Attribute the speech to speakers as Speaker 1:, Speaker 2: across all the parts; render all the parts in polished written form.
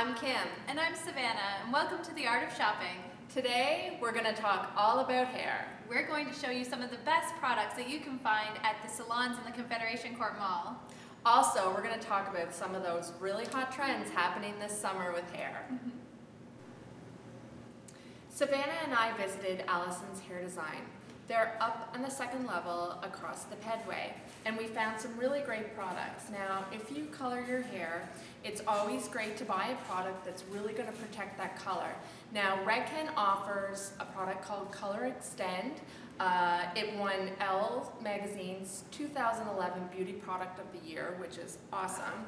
Speaker 1: I'm Kim.
Speaker 2: And I'm Savannah, and welcome to The Art of Shopping.
Speaker 1: Today, we're going to talk all about hair.
Speaker 2: We're going to show you some of the best products that you can find at the salons in the Confederation Court Mall.
Speaker 1: Also, we're going to talk about some of those really hot trends happening this summer with hair. Savannah and I visited Allison's hair design. They're up on the second level across the pedway, and we found some really great products. Now, if you color your hair, it's always great to buy a product that's really going to protect that color. Now, Redken offers a product called Color Extend. It won Elle Magazine's 2011 Beauty Product of the Year, which is awesome.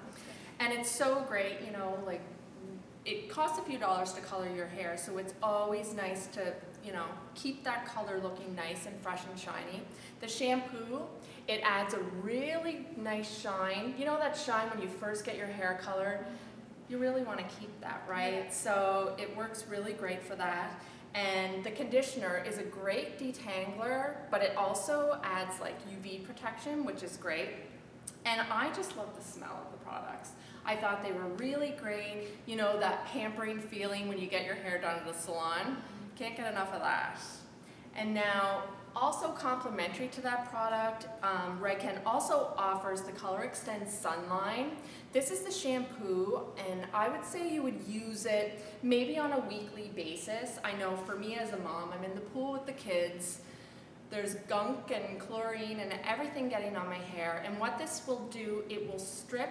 Speaker 1: And it's so great, you know, like, it costs a few dollars to color your hair, so it's always nice to, you know, keep that color looking nice and fresh and shiny. The shampoo, it adds a really nice shine. You know that shine when you first get your hair colored? You really want to keep that, right?
Speaker 2: Yeah.
Speaker 1: So it works really great for that. And the conditioner is a great detangler, but it also adds like UV protection, which is great. And I just love the smell of the products. I thought they were really great. You know, that pampering feeling when you get your hair done at the salon. Can't get enough of that. And now, also complimentary to that product, Redken also offers the Color Extend Sun line. This is the shampoo, and I would say you would use it maybe on a weekly basis. I know for me as a mom, I'm in the pool with the kids. There's gunk and chlorine and everything getting on my hair, and what this will do, it will strip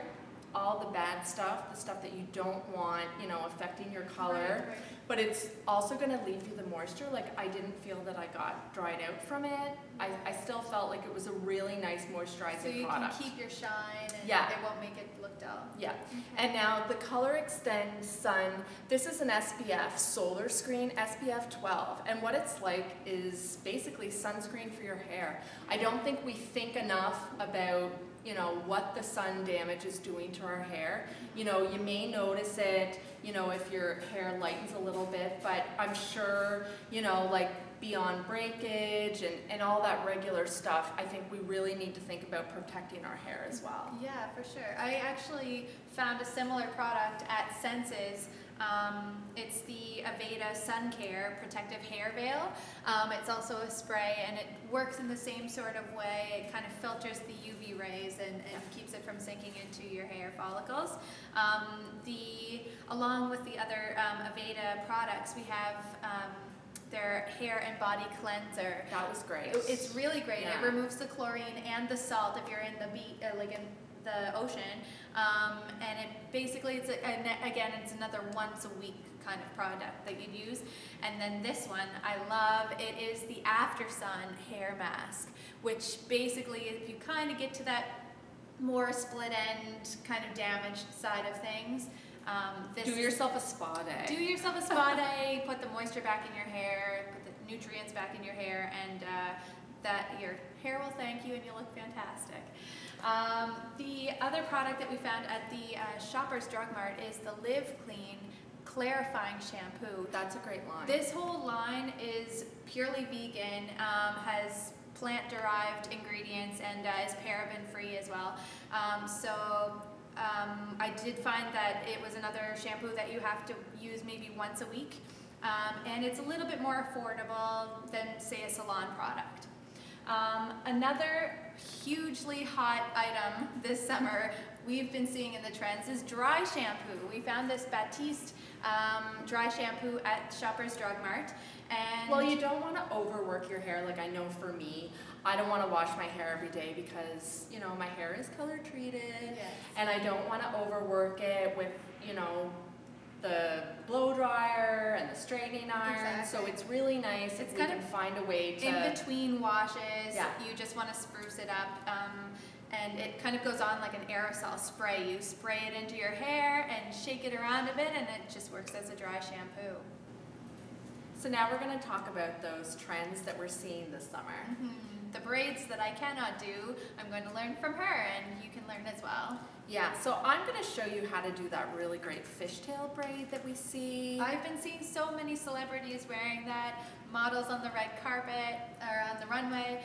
Speaker 1: all the bad stuff, the stuff that you don't want, you know, affecting your color.
Speaker 2: Right.
Speaker 1: But it's also going to leave you the moisture. Like, I didn't feel that I got dried out from it. I still felt like it was a really nice moisturizing product.
Speaker 2: So you can keep your shine and
Speaker 1: Yeah.
Speaker 2: it won't make it look dull.
Speaker 1: Yeah.
Speaker 2: Okay.
Speaker 1: And now the Color Extend Sun, this is an SPF solar screen, SPF 12. And what it's like is basically sunscreen for your hair. I don't think we think enough about, you know, what the sun damage is doing to our hair. You know, you may notice it, you know, if your hair lightens a little bit, but I'm sure, you know, like beyond breakage and all that regular stuff, I think we really need to think about protecting our hair as well.
Speaker 2: Yeah, for sure. I actually found a similar product at Senses. It's the Aveda Sun Care Protective Hair Veil. It's also a spray, and it works in the same sort of way. It kind of filters the UV rays and keeps it from sinking into your hair follicles. Along with the other Aveda products, we have their hair and body cleanser.
Speaker 1: That was great.
Speaker 2: It's really great.
Speaker 1: Yeah.
Speaker 2: It removes the chlorine and the salt if you're in the the ocean, and it basically, again, it's another once a week kind of product that you'd use. And then this one I love. It is the After Sun hair mask, which basically, if you kind of get to that more split end kind of damaged side of things,
Speaker 1: Do yourself a spa day.
Speaker 2: Do yourself a spa day, put the moisture back in your hair, put the nutrients back in your hair, and that your hair will thank you and you'll look fantastic. The other product that we found at the Shoppers Drug Mart is the Live Clean Clarifying Shampoo.
Speaker 1: That's a great line.
Speaker 2: This whole line is purely vegan, has plant-derived ingredients, and is paraben-free as well. I did find that it was another shampoo that you have to use maybe once a week, and it's a little bit more affordable than, say, a salon product. Another hugely hot item this summer we've been seeing in the trends is dry shampoo. We found this Batiste dry shampoo at Shoppers Drug Mart. And
Speaker 1: well, you don't want to overwork your hair. Like, I know for me, I don't want to wash my hair every day because, you know, my hair is color treated.
Speaker 2: Yes.
Speaker 1: And I don't want to overwork it with, you know, the blow dryer and the straightening iron.
Speaker 2: Exactly.
Speaker 1: So it's really nice if we can find a way to...
Speaker 2: In between washes,
Speaker 1: yeah.
Speaker 2: You just want to spruce it up. And it kind of goes on like an aerosol spray. You spray it into your hair and shake it around a bit, and it just works as a dry shampoo.
Speaker 1: So now we're going to talk about those trends that we're seeing this summer.
Speaker 2: The braids that I cannot do, I'm going to learn from her, and you can learn as well.
Speaker 1: Yeah, so I'm going to show you how to do that really great fishtail braid that we see.
Speaker 2: I've been seeing so many celebrities wearing that. models on the red carpet or on the runway.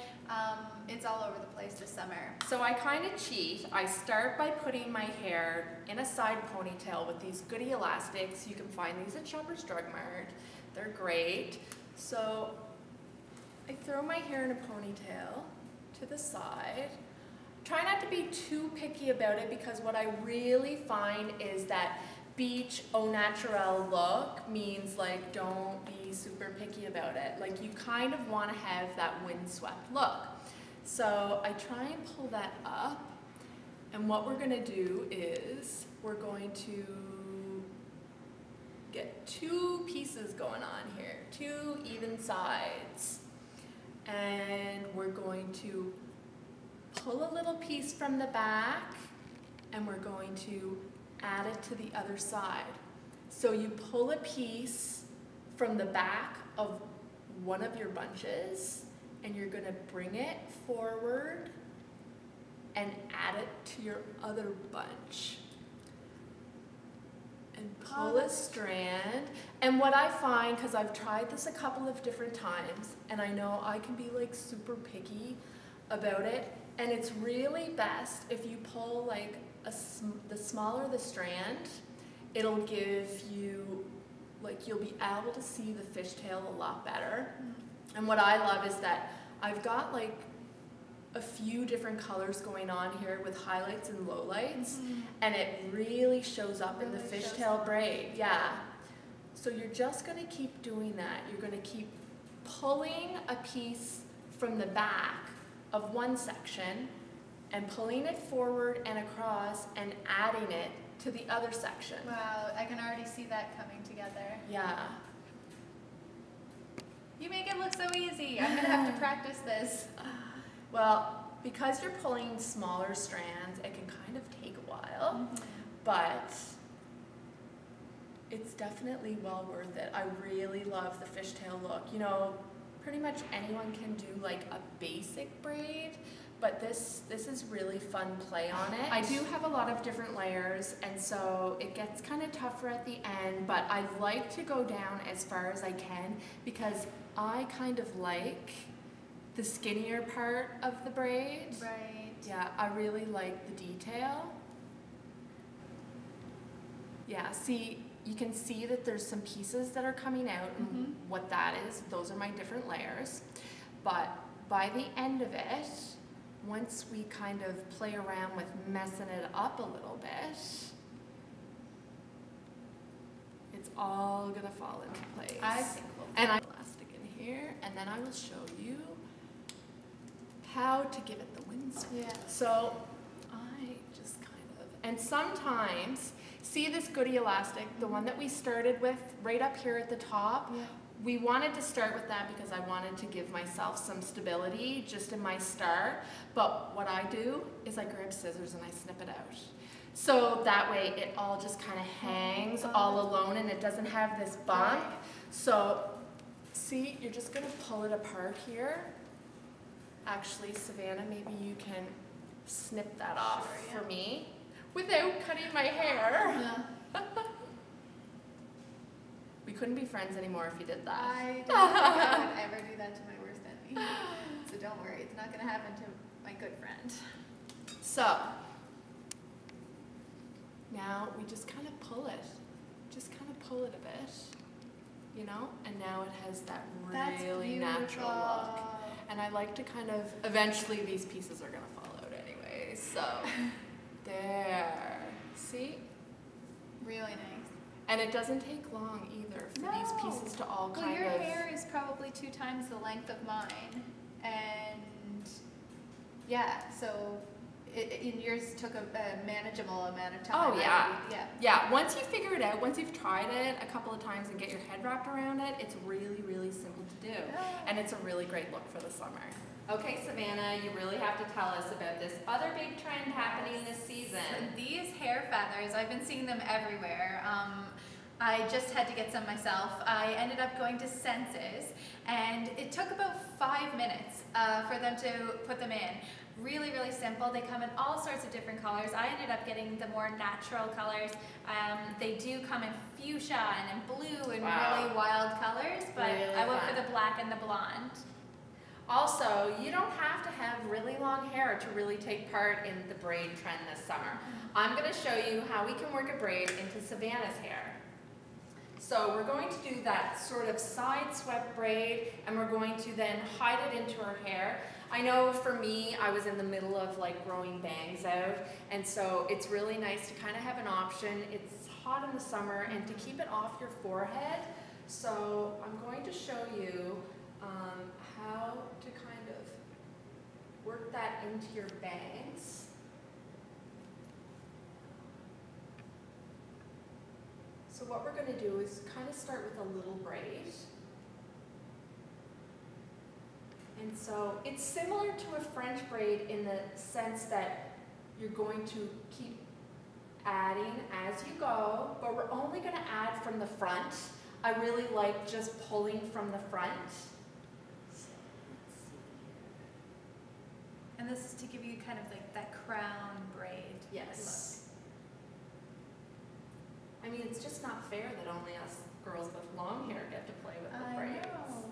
Speaker 2: It's all over the place this summer.
Speaker 1: So I kind of cheat. I start by putting my hair in a side ponytail with these goodie elastics. You can find these at Shoppers Drug Mart. They're great. So I throw my hair in a ponytail to the side. Try not to be too picky about it, because what I really find is that beach au naturel look means like don't be super picky about it. Like you kind of want to have that windswept look. So I try and pull that up, and what we're going to do is we're going to get two pieces going on here, two even sides, and we're going to pull a little piece from the back and we're going to add it to the other side. So you pull a piece from the back of one of your bunches and you're going to bring it forward and add it to your other bunch. And pull a strand. And what I find, because I've tried this a couple of different times, and I know I can be like super picky about it, and it's really best if you pull like the smaller the strand, it'll give you, like you'll be able to see the fishtail a lot better. And what I love is that I've got like a few different colors going on here with highlights and lowlights, and it really shows up in the fishtail braid. Yeah. So you're just going to keep doing that. You're going to keep pulling a piece from the back of one section and pulling it forward and across and adding it to the other section.
Speaker 2: Wow, I can already see that coming together.
Speaker 1: Yeah.
Speaker 2: You make it look so easy. I'm going to have to practice this.
Speaker 1: Well, because you're pulling smaller strands, it can kind of take a while, but it's definitely well worth it. I really love the fishtail look. You know, pretty much anyone can do like a basic braid, but this is really fun play on it. I do have a lot of different layers, and so it gets kind of tougher at the end, but I like to go down as far as I can because I kind of like the skinnier part of the braid.
Speaker 2: Right.
Speaker 1: Yeah, I really like the detail. Yeah, see, you can see that there's some pieces that are coming out, and what that is, those are my different layers. But by the end of it, once we kind of play around with messing it up a little bit, it's all gonna fall into place.
Speaker 2: I think we'll
Speaker 1: and I'm elastic in here, and then I will show you how to give it the windsweep.
Speaker 2: Yeah.
Speaker 1: So I just kind of, and sometimes, see this goodie elastic, the one that we started with right up here at the top?
Speaker 2: Yeah.
Speaker 1: We wanted to start with that because I wanted to give myself some stability just in my start. But what I do is I grab scissors and I snip it out. So that way it all just kind of hangs all alone and it doesn't have this bump. So see, you're just going to pull it apart here. Actually, Savannah, maybe you can snip that off for me without cutting my hair.
Speaker 2: Yeah.
Speaker 1: We couldn't be friends anymore if you did that.
Speaker 2: I don't think I would ever do that to my worst enemy. So don't worry, it's not going to happen to my good friend.
Speaker 1: So, now we just kind of pull it. Just kind of pull it a bit, you know? And now it has that really natural look. And I like to kind of, eventually these pieces are going to fall out anyway. So, there. See?
Speaker 2: Really nice.
Speaker 1: And it doesn't take long either for these pieces to all kind
Speaker 2: your
Speaker 1: of...
Speaker 2: hair is probably 2 times the length of mine. And yeah, so yours took a manageable amount of time.
Speaker 1: Oh, yeah.
Speaker 2: Yeah.
Speaker 1: Yeah, once you figure it out, once you've tried it a couple of times and get your head wrapped around it, it's really, really simple to do. And it's a really great look for the summer. Okay, Savannah, you really have to tell us about this other big trend happening this season.
Speaker 2: These hair feathers, I've been seeing them everywhere. I just had to get some myself. I ended up going to Senses, and it took about 5 minutes for them to put them in. Really, really simple. They come in all sorts of different colors. I ended up getting the more natural colors. They do come in fuchsia and in blue and really wild colors, but really I went for the black and the blonde.
Speaker 1: Also, you don't have to have really long hair to really take part in the braid trend this summer. I'm going to show you how we can work a braid into Savannah's hair. So we're going to do that sort of side swept braid, and we're going to then hide it into her hair. I know for me, I was in the middle of like growing bangs out, and so it's really nice to kind of have an option. It's hot in the summer, and to keep it off your forehead. So I'm going to show you how to kind of work that into your bangs. So what we're going to do is kind of start with a little braid. And so it's similar to a French braid in the sense that you're going to keep adding as you go, but we're only going to add from the front. I really like just pulling from the front. So let's see here.
Speaker 2: And this is to give you kind of like that crown braid
Speaker 1: look. I mean, it's just not fair that only us girls with long hair get to play with the braids.
Speaker 2: I know.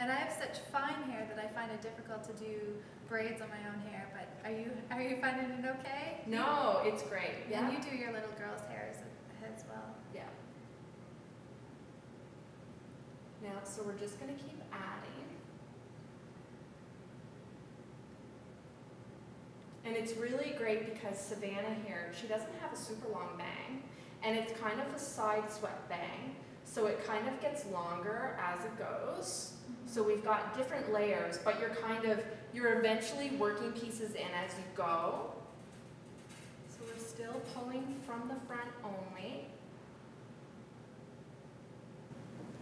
Speaker 2: And I have such fine hair that I find it difficult to do braids on my own hair, but are you finding it okay?
Speaker 1: No, it's great. Yeah.
Speaker 2: And you do your little girl's hair as well.
Speaker 1: Yeah. Now, so we're just going to keep adding. And it's really great because Savannah here, she doesn't have a super long bang, and it's kind of a side swept bang, so it kind of gets longer as it goes. So we've got different layers, but you're eventually working pieces in as you go. So we're still pulling from the front only.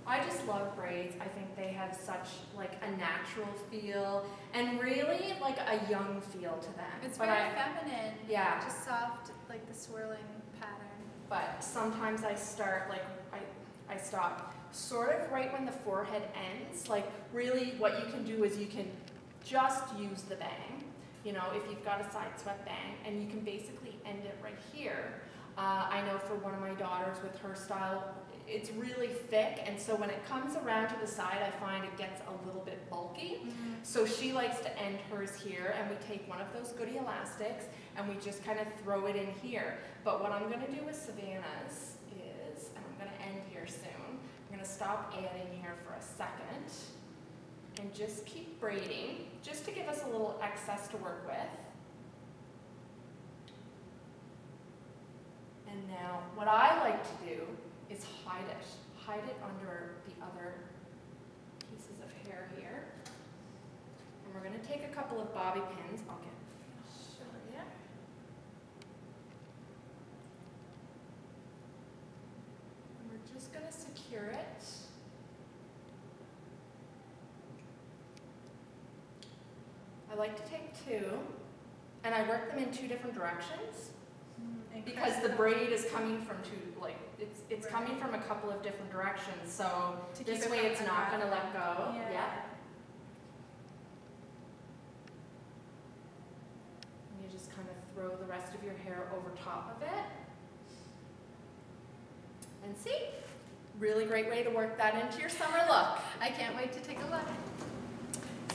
Speaker 1: I just love braids. I think they have such like a natural feel and really like a young feel to them.
Speaker 2: It's very feminine.
Speaker 1: Yeah.
Speaker 2: Just soft, like the swirling pattern.
Speaker 1: But sometimes I start like, I stop sort of right when the forehead ends. Like really what you can do is you can just use the bang. You know, if you've got a side swept bang, and you can basically end it right here. I know for one of my daughters with her style, it's really thick, and so when it comes around to the side, I find it gets a little bit bulky. So she likes to end hers here, and we take one of those goodie elastics, and we just kind of throw it in here. But what I'm going to do with Savannah's is, and I'm going to end here soon, I'm going to stop adding here for a second, and just keep braiding, just to give us a little excess to work with. And now, what I like to do is hide it under the other pieces of hair here. And we're going to take a couple of bobby pins. I'll show you. And we're just going to secure it. I like to take two, and I work them in two different directions. Because the braid is coming from it's coming from a couple of different directions, so this way it's not going to let go. Yeah. And you just kind of throw the rest of your hair over top of it. And see? Really great way to work that into your summer look.
Speaker 2: I can't wait to take a look.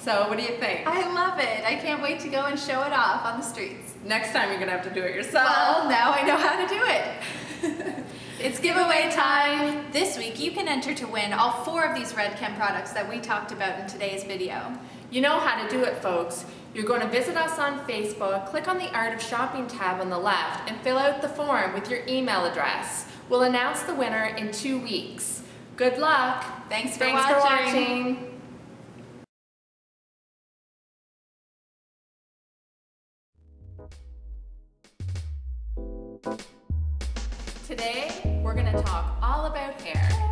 Speaker 1: So what do you think?
Speaker 2: I love it. I can't wait to go and show it off on the streets.
Speaker 1: Next time you're going to have to do it yourself.
Speaker 2: Well, now I know how to do it. It's giveaway time. This week you can enter to win all 4 of these Red Chem products that we talked about in today's video.
Speaker 1: You know how to do it, folks. You're going to visit us on Facebook, click on the Art of Shopping tab on the left, and fill out the form with your email address. We'll announce the winner in 2 weeks. Good luck.
Speaker 2: Thanks for watching.
Speaker 1: Today, we're going to talk all about hair.